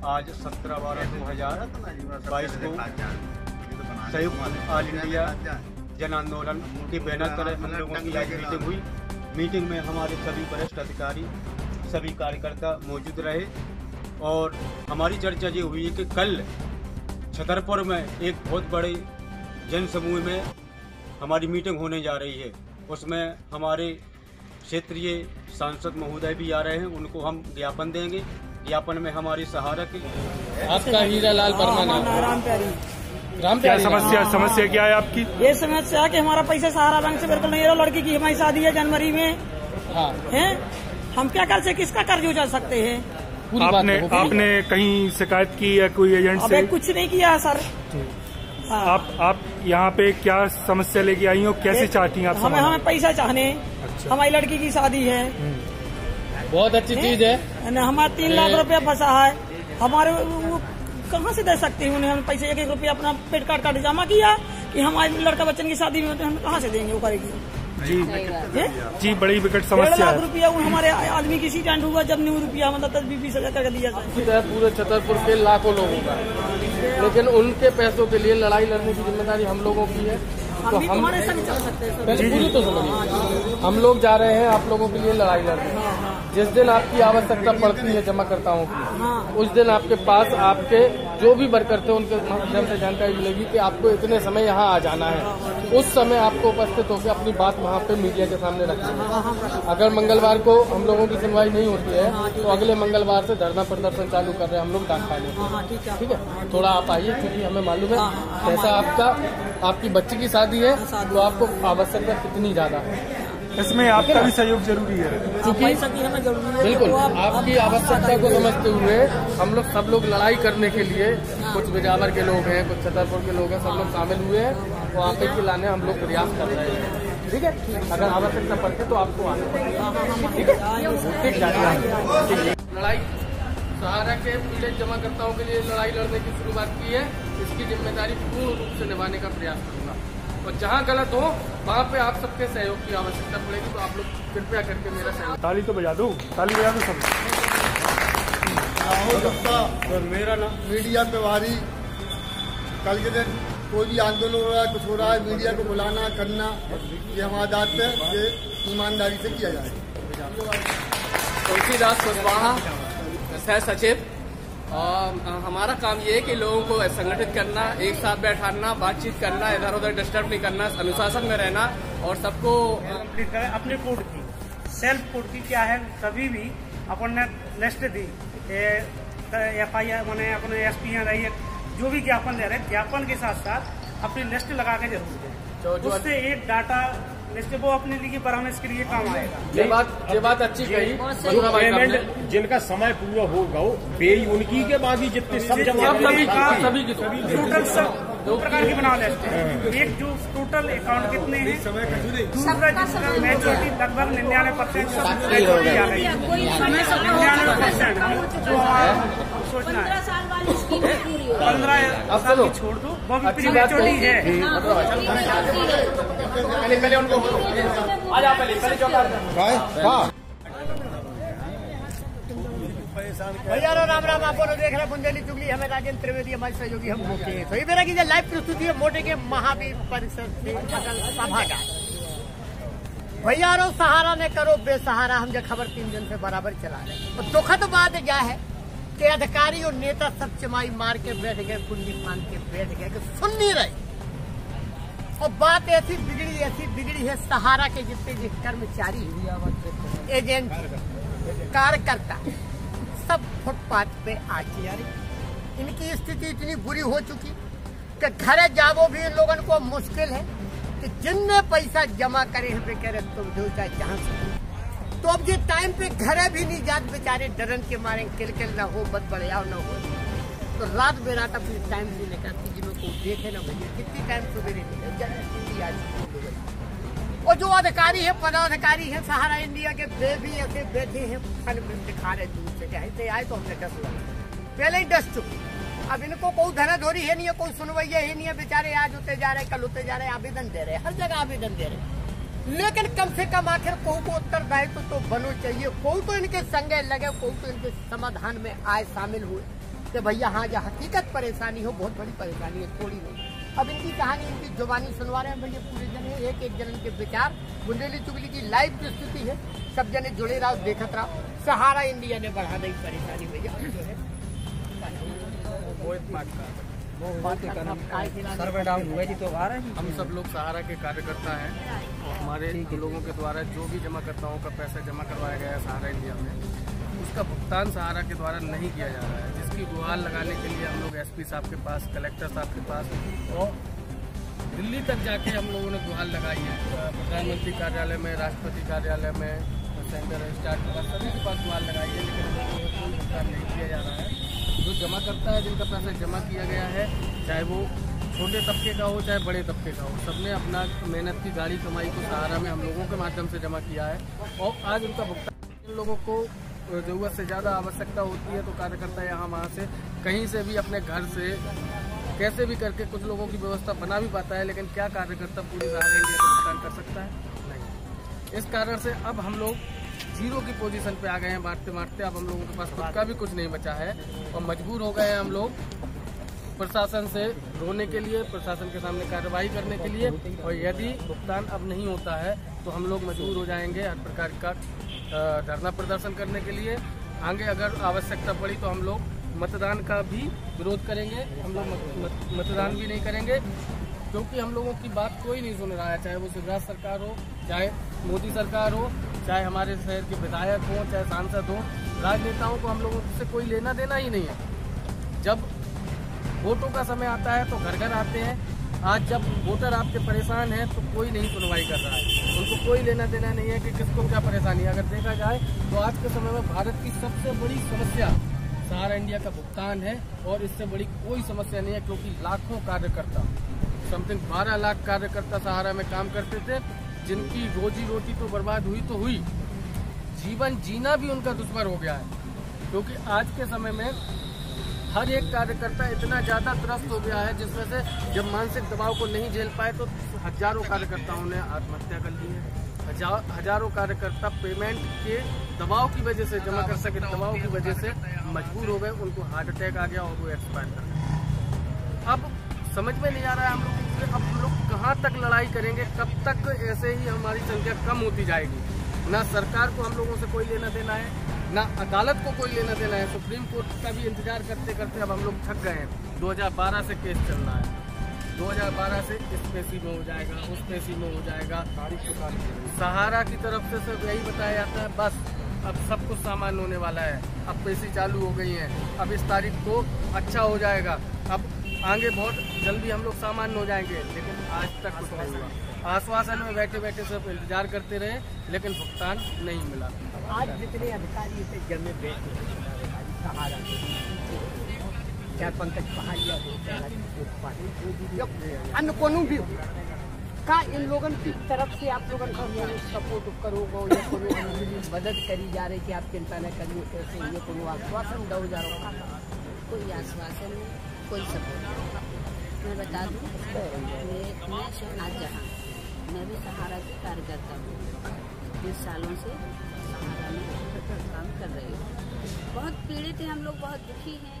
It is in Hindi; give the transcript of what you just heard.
आज 17/12/2022 को संयुक्त ऑल इंडिया जन आंदोलन के बैनर पर हम लोगों की आज मीटिंग हुई। मीटिंग में हमारे सभी वरिष्ठ अधिकारी, सभी कार्यकर्ता मौजूद रहे और हमारी चर्चा ये हुई कि कल छतरपुर में एक बहुत बड़े जन समूह में हमारी मीटिंग होने जा रही है। उसमें हमारे क्षेत्रीय सांसद महोदय भी आ रहे हैं, उनको हम ज्ञापन देंगे। ज्ञापन में हमारी सहारा की आपका हीरालाल वर्मा क्या समस्या क्या है आपकी? ये समस्या कि हमारा पैसा सहारा बैंक से बिल्कुल नहीं है। लड़की की हमारी शादी है जनवरी में। हाँ। है हम क्या कर सकते, किसका कर्ज उठा सकते हैं? आपने कहीं शिकायत की या कोई एजेंट से? कुछ नहीं किया सर। हाँ। आप यहाँ पे क्या समस्या लेके आई हो, कैसे चाहती हैं आप? हमें पैसा चाहने। अच्छा। हमारी लड़की की शादी है। बहुत अच्छी चीज है। हमारा 3 लाख रुपया फंसा है। हमारे कहाँ से दे सकते हैं उन्हें? हम पैसे 1-1 रुपया अपना पेट काट जमा किया कि हमारे लड़का बच्चन की शादी में होते हम कहाँ से देंगे? वो करेगी जी बड़ी विकट समस्या है। 1.5 लाख रुपया हमारे आदमी की सीटेंट हुआ जब 9 रुपया मतलब 10-20 हजार दिया है पूरे छतरपुर के लाखों लोगों का, लेकिन उनके पैसों के लिए लड़ाई लड़ने की जिम्मेदारी हम लोगों की है। तो हम हमारे संग चल सकते हैं। पूरी तो समझिए, हम लोग जा रहे हैं आप लोगों के लिए लड़ाई लड़ने। जिस दिन आपकी आवश्यकता पड़ती है जमाकर्ताओं की, उस दिन आपके पास आपके जो भी वर्कर थे उनके माध्यम से जानकारी मिलेगी कि आपको इतने समय यहाँ आ जाना है। उस समय आपको उपस्थित होकर अपनी बात वहाँ पे मीडिया के सामने रखें। अगर मंगलवार को हम लोगों की सुनवाई नहीं होती है तो अगले मंगलवार से धरना प्रदर्शन चालू कर रहे हैं हम लोग डाकखाने। ठीक है, थोड़ा आप आइए क्योंकि हमें मालूम है कैसा आपकी बच्ची की शादी है तो आपको आवश्यकता कितनी ज्यादा है। इसमें आपका भी सहयोग जरूरी है क्योंकि बिल्कुल आपकी आवश्यकता को समझते हुए हम लोग सब लोग लड़ाई करने के लिए, कुछ बिजावर के लोग हैं, कुछ छतरपुर के लोग हैं, सब लोग शामिल हुए हैं। वहाँ पे खिलाने हम लोग प्रयास कर रहे हैं। ठीक है, अगर आवश्यकता पड़ती तो आपको आना पड़ेगा। ठीक है, लड़ाई सहारा के पीड़ित जमाकर्ताओं के लिए लड़ाई लड़ने की शुरुआत की है। इसकी जिम्मेदारी पूर्ण रूप से निभाने का प्रयास करूंगा और जहाँ गलत हो वहाँ पे आप सबके सहयोग की आवश्यकता पड़ेगी तो आप लोग कृपया करके मेरा सहयोग। ताली तो बजा दो, ताली बजा दो सब। मेरा नाम मीडिया प्रभारी, कल के दिन कोई भी आंदोलन हो रहा है, कुछ हो रहा है, मीडिया को बुलाना करना ये हमारा दायित्व है, ये ईमानदारी से किया जाए। तुलसीदास कुशवाहा सह सचिव। हमारा काम ये है कि लोगों को संगठित करना, एक साथ बैठाना, बातचीत करना, इधर उधर डिस्टर्ब नहीं करना, अनुशासन में रहना और सबको कंप्लीट करें। अपने कोड की, सेल्फ कोड की क्या है, कभी भी अपन ने लिस्ट दी FIR मैंने अपने SP रही है, जो भी ज्ञापन दे रहे हैं ज्ञापन के साथ साथ अपनी लिस्ट लगा के जरूर दें। उससे एक डाटा लिस्ट वो अपने लिए परामर्श के लिए काम आएगा। ये बात अच्छी कही। पेमेंट जिनका समय पूरा होगा वो पे उनकी के बाद ही जितने सब जमा सभी की टोटल सब 2 प्रकार की बना लेते हैं। एक जो टोटल अकाउंट कितने हैं, दूसरा जिसका मेजोरिटी लगभग 99% 99% जो सोचना है 15 साल की छोड़ दो, वो भी प्री मेच्योरिटी है। पहले उनको आ जा, पहले भैया राम राम। आप देख रहे बुंदेली चुगली, हमें राजेंद्र त्रिवेदी हमारे सहयोगी हम मुख्य हैं। तो ये मेरा की लाइव प्रस्तुति है मोटे के महावीर परिषद से सभागार। भैया रो सहारा ने करो बेसहारा, हम जो खबर 3 दिन से बराबर चला रहे हैं। तो दुखद बात क्या है कि अधिकारी और नेता सब चमाई मार के बैठ गए, कुंडी फान के बैठ गए, सुन नहीं रहे। और बात ऐसी बिगड़ी है, सहारा के जितने भी कर्मचारी, एजेंट, कार्यकर्ता सब फुटपाथ पे आके आ रहे। इनकी स्थिति इतनी बुरी हो चुकी कि घरे जावो भी इन लोगों को मुश्किल है कि जिनने पैसा जमा करे हैं बेचारे तुम दो चाहे जहाँ से। तो अब ये टाइम पे घरे भी नहीं जाते बेचारे, डरन के मारे किलकिल ना हो, बद बढ़िया न हो। तो रात बेरात अपनी टाइम से निकलती, जिनको देखे ना भैया कितनी टाइम सवेरे निकल। और जो अधिकारी है, पदाधिकारी है सहारा इंडिया के, वे भी ऐसे बैठे हैं फल में दिखा रहे दूर से कहते आए तो हमने 10 लगा पहले ही 10 चुके। अब इनको कोई धराधोरी है नहीं है, कोई सुनवैया है नहीं है, बेचारे आज होते जा रहे, कल होते जा रहे, आवेदन दे रहे, हर जगह आवेदन दे रहे। लेकिन कम से कम आखिर कोई को उत्तरदायित्व तो बनो चाहिए, कोई तो इनके संगे लगे, कोई तो इनके समाधान में आए, शामिल हुए। कि भैया हाँ जो हकीकत परेशानी हो, बहुत बड़ी परेशानी है, थोड़ी नहीं। अब इनकी कहानी, इनकी जुबानी सुनवा रहे हैं भैया, पूरे जने एक एक जन के विचार, बुंदेली चुगली की लाइव प्रस्तुति है, सब जने जुड़े रहो, देखत रहो। सहारा इंडिया ने बढ़ा दी परेशानी भैया, जो है सर्वे डाउन हुए जी, तो आ रहे हैं। हम सब लोग सहारा के कार्यकर्ता हैं और हमारे लोगों के द्वारा जो भी जमाकर्ताओं का पैसा जमा करवाया गया है सहारा इंडिया में, उसका भुगतान सहारा के द्वारा नहीं किया जा रहा है, जिसकी गुहार लगाने के लिए हम लोग एसपी साहब के पास, कलेक्टर साहब के पास और दिल्ली तक जाके हम लोगों ने गुहार लगाई है। प्रधानमंत्री कार्यालय में, राष्ट्रपति कार्यालय में, सेंटर रजिस्ट्रार के पास, सभी के पास गुहार लगाई है, लेकिन हम लोगों को कोई भुगतान नहीं किया जा रहा है। जो जमा करता है, जिनका पैसा जमा किया गया है, चाहे वो छोटे तबके का हो चाहे बड़े तबके का हो, सबने अपना मेहनत की गाड़ी कमाई को सहारा में हम लोगों के माध्यम से जमा किया है और आज उनका भुगतान। इन लोगों को जरूरत से ज़्यादा आवश्यकता होती है तो कार्यकर्ता यहाँ वहाँ से कहीं से भी अपने घर से कैसे भी करके कुछ लोगों की व्यवस्था बना भी पाता है, लेकिन क्या कार्यकर्ता पूरी सहारा इंडिया का भुगतान कर सकता है? नहीं। इस कारण से अब हम लोग जीरो की पोजीशन पे आ गए हैं, बांटते बांटते अब हम लोगों के पास खुद का भी कुछ नहीं बचा है और मजबूर हो गए हैं हम लोग प्रशासन से रोने के लिए, प्रशासन के सामने कार्रवाई करने के लिए। और यदि भुगतान अब नहीं होता है तो हम लोग मजबूर हो जाएंगे हर प्रकार का धरना प्रदर्शन करने के लिए। आगे अगर आवश्यकता पड़ी तो हम लोग मतदान का भी विरोध करेंगे, हम लोग मतदान भी नहीं करेंगे, क्योंकि हम लोगों की बात कोई नहीं सुन रहा है, चाहे वो शिवराज सरकार हो, चाहे मोदी सरकार हो, चाहे हमारे शहर के विधायक हो, चाहे सांसद हो। राजनेताओं को हम लोगों से कोई लेना देना ही नहीं है। जब वोटों का समय आता है तो घर घर आते हैं, आज जब वोटर आपके परेशान हैं तो कोई नहीं सुनवाई कर रहा है, उनको कोई लेना देना नहीं है कि किसको क्या परेशानी है। अगर देखा जाए तो आज के समय में भारत की सबसे बड़ी समस्या सहारा इंडिया का भुगतान है और इससे बड़ी कोई समस्या नहीं है, क्योंकि लाखों कार्यकर्ता, समथिंग 12 लाख कार्यकर्ता सहारा में काम करते थे, जिनकी रोजी रोटी तो बर्बाद हुई तो हुई, जीवन जीना भी उनका दुश्मन हो गया है। क्योंकि आज के समय में हर एक कार्यकर्ता इतना ज्यादा त्रस्त हो गया है, जिसमें से जब मानसिक दबाव को नहीं झेल पाए तो हजारों कार्यकर्ताओं ने आत्महत्या कर ली है। हजारों कार्यकर्ता पेमेंट के दबाव की वजह से, जमा कर सके दबाव की वजह से मजबूर हो गए, उनको हार्ट अटैक आ गया और वो एक्सपायर कर गए। अब समझ में नहीं आ रहा है हम लोग कि अब हम लोग कहाँ तक लड़ाई करेंगे, कब तक ऐसे ही हमारी संख्या कम होती जाएगी। ना सरकार को हम लोगों से कोई लेना देना है, ना अदालत को कोई लेना देना है। सुप्रीम कोर्ट का भी इंतजार करते करते अब हम लोग थक गए हैं। 2012 से केस चल रहा है, 2012 से इस पेशी में हो जाएगा, उस पेशी में हो जाएगा। सहारा की तरफ से सिर्फ यही बताया जाता है बस अब सब कुछ सामान्य होने वाला है, अब पेशी चालू हो गई है, अब इस तारीख को अच्छा हो जाएगा, अब आगे बहुत जल्दी हम लोग सामान्य हो जाएंगे, लेकिन आज तक कुछ नहीं हुआ। आश्वासन में बैठे बैठे सिर्फ इंतजार करते रहे, लेकिन भुगतान नहीं मिला। आज जितने अधिकारी थे जब में बैठे सहारा, चाहे पंकज पहाड़िया हो, चाहे अन्य कोनो भी का इन लोगों की तरफ से आप लोगों का सपोर्ट करोगे या कोनो मदद करी जा रही कि आप चिंता न करिए, कैसे ये कोनो आश्वासन दो जा रहा? कोई आश्वासन नहीं, कोई सपोर्ट नहीं। मैं बता दूँ, मैं शहनाज जहाँ, मैं भी सहारा की कार्यकर्ता हूँ, 20 सालों से सहारा में काम कर रही हूँ। बहुत पीड़ित हैं हम लोग, बहुत दुखी हैं।